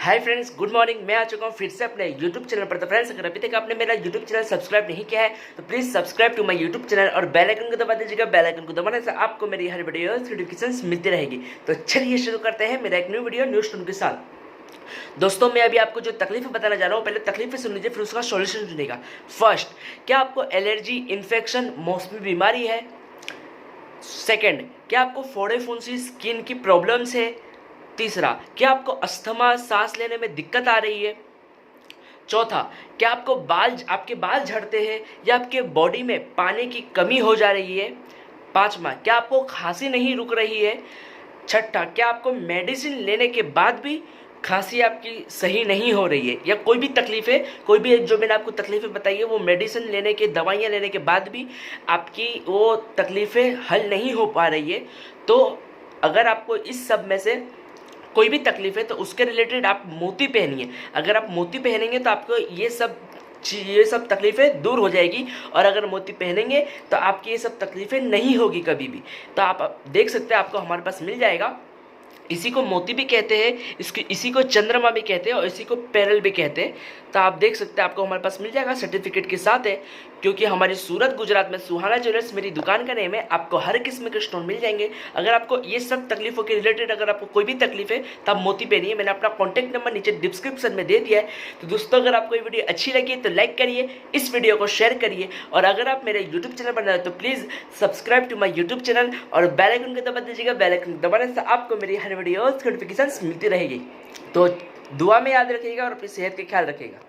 Hi friends, good morning. मैं आ चुका हूँ फिर से अपने यूट्यूब चैनल पर। तो फ्रेंड्स, अगर अभी तक आपने मेरा यूट्यूब चैनल सब्सक्राइब नहीं किया है तो please subscribe to my YouTube channel और बेल आइकन को दबा दीजिएगा। बेल आइकन को दबाने से आपको मेरी हर वीडियो नोटिफिकेशंस मिलती रहेगी। तो चलिए शुरू करते हैं मेरा एक न्यू वीडियो न्यू स्टोन के साथ। दोस्तों, मैं अभी आपको जो तकलीफ बताना जा रहा हूँ, पहले तकलीफ सुन लीजिए, फिर उसका सॉल्यूशन सुनिएगा। फर्स्ट, क्या आपको एलर्जी, इन्फेक्शन, मौसमी बीमारी है? सेकंड, क्या आपको फोड़े फुंसी, स्किन की प्रॉब्लम्स है? तीसरा, क्या आपको अस्थमा, सांस लेने में दिक्कत आ रही है? चौथा, क्या आपके बाल झड़ते हैं या आपके बॉडी में पानी की कमी हो जा रही है? पांचवा, क्या आपको खांसी नहीं रुक रही है? छठा, क्या आपको मेडिसिन लेने के बाद भी खांसी आपकी सही नहीं हो रही है, या कोई भी तकलीफ है, कोई भी जो मैंने आपको तकलीफें बताई है वो मेडिसिन लेने के, दवाइयाँ लेने के बाद भी आपकी वो तकलीफें हल नहीं हो पा रही है? तो अगर आपको इस सब में से कोई भी तकलीफ है तो उसके रिलेटेड आप मोती पहनिए। अगर आप मोती पहनेंगे तो आपको ये सब तकलीफ़ें दूर हो जाएगी, और अगर मोती पहनेंगे तो आपकी ये सब तकलीफ़ें नहीं होगी कभी भी। तो आप देख सकते हैं, आपको हमारे पास मिल जाएगा। इसी को मोती भी कहते हैं, इसी को चंद्रमा भी कहते हैं, और इसी को पेरल भी कहते हैं। तो आप देख सकते हैं, आपको हमारे पास मिल जाएगा, सर्टिफिकेट के साथ है। क्योंकि हमारी सूरत गुजरात में सुहाना ज्वेलर्स मेरी दुकान का नेम है। आपको हर किस्म के स्टोन मिल जाएंगे। अगर आपको ये सब तकलीफों के रिलेटेड अगर आपको कोई भी तकलीफ है तो आप मोती पहनिए। मैंने अपना कॉन्टैक्ट नंबर नीचे डिस्क्रिप्शन में दे दिया है। तो दोस्तों, अगर आपको ये वीडियो अच्छी लगी तो लाइक करिए, इस वीडियो को शेयर करिए, और अगर आप मेरे यूट्यूब चैनल पर नए हैं तो please subscribe to my YouTube channel और बेल आइकन को दबा दीजिएगा। बेल आइकन दबाने से आपको मेरी हर वीडियो नोटिफिकेशन मिलती रहेगी। तो दुआ में याद रखिएगा और अपनी सेहत का ख्याल रखिएगा।